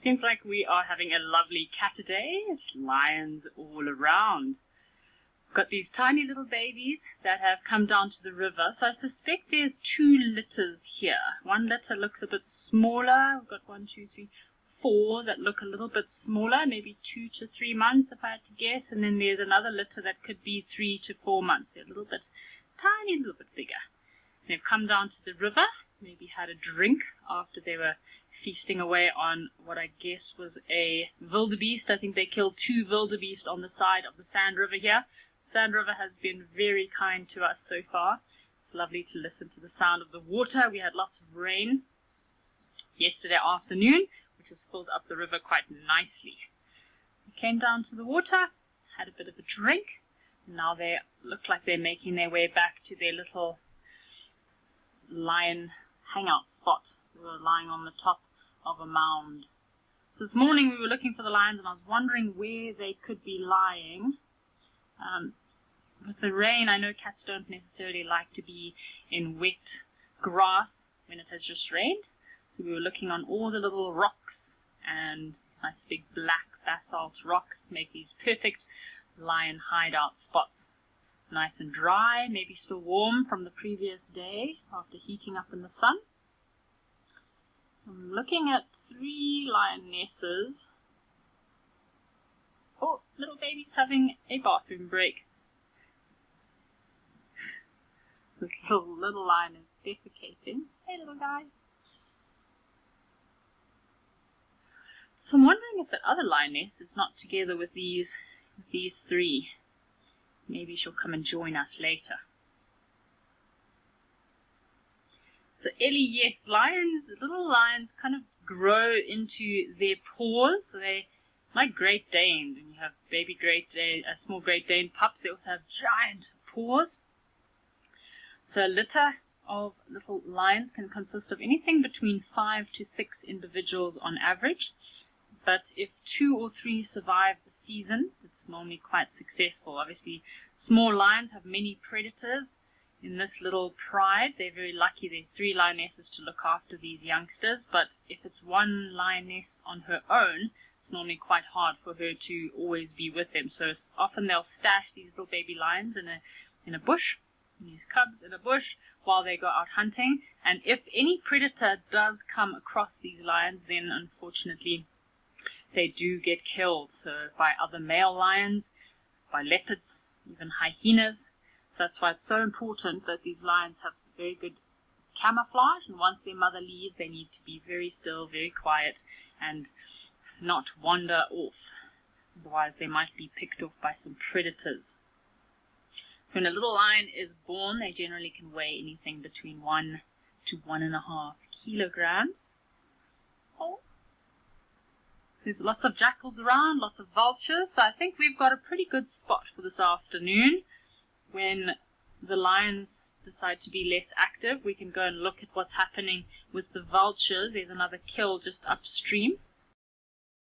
Seems like we are having a lovely cat day. It's lions all around. Got these tiny little babies that have come down to the river. So I suspect there's 2 litters here. One litter looks a bit smaller. We've got 1, 2, 3, 4 that look a little bit smaller, maybe 2 to 3 months if I had to guess. And then there's another litter that could be 3 to 4 months. They're a little bit tiny, a little bit bigger. They've come down to the river, maybe had a drink after they were feasting away on what I guess was a wildebeest. I think they killed 2 wildebeest on the side of the Sand River here. Sand River has been very kind to us so far. It's lovely to listen to the sound of the water. We had lots of rain yesterday afternoon, which has filled up the river quite nicely. We came down to the water, had a bit of a drink, and now they look like they're making their way back to their little lion hangout spot. They were lying on the top of a mound. This morning we were looking for the lions and I was wondering where they could be lying. With the rain, I know cats don't necessarily like to be in wet grass when it has just rained. So we were looking on all the little rocks, and nice big black basalt rocks make these perfect lion hideout spots. Nice and dry, maybe still warm from the previous day after heating up in the sun. So I'm looking at 3 lionesses. Oh, little baby's having a bathroom break. This little lion is defecating. Hey, little guy. So I'm wondering if that other lioness is not together with these 3. Maybe she'll come and join us later. So Ellie, yes, little lions kind of grow into their paws. So they, like Great Danes, when you have baby Great Dane, small Great Dane pups, they also have giant paws. So a litter of little lions can consist of anything between 5 to 6 individuals on average. But if 2 or 3 survive the season, it's normally quite successful. Obviously, small lions have many predators. In this little pride, they're very lucky. There's 3 lionesses to look after these youngsters. But if it's one lioness on her own, it's normally quite hard for her to always be with them. So often they'll stash these little baby lions in a bush, these cubs in a bush, while they go out hunting. And if any predator does come across these lions, then unfortunately they do get killed. So by other male lions, by leopards, even hyenas. So that's why it's so important that these lions have some very good camouflage, and once their mother leaves, they need to be very still, very quiet, and not wander off. Otherwise they might be picked off by some predators. When a little lion is born, they generally can weigh anything between 1 to 1.5 kilograms. Oh. There's lots of jackals around, lots of vultures, so I think we've got a pretty good spot for this afternoon. When the lions decide to be less active, we can go and look at what's happening with the vultures. There's another kill just upstream.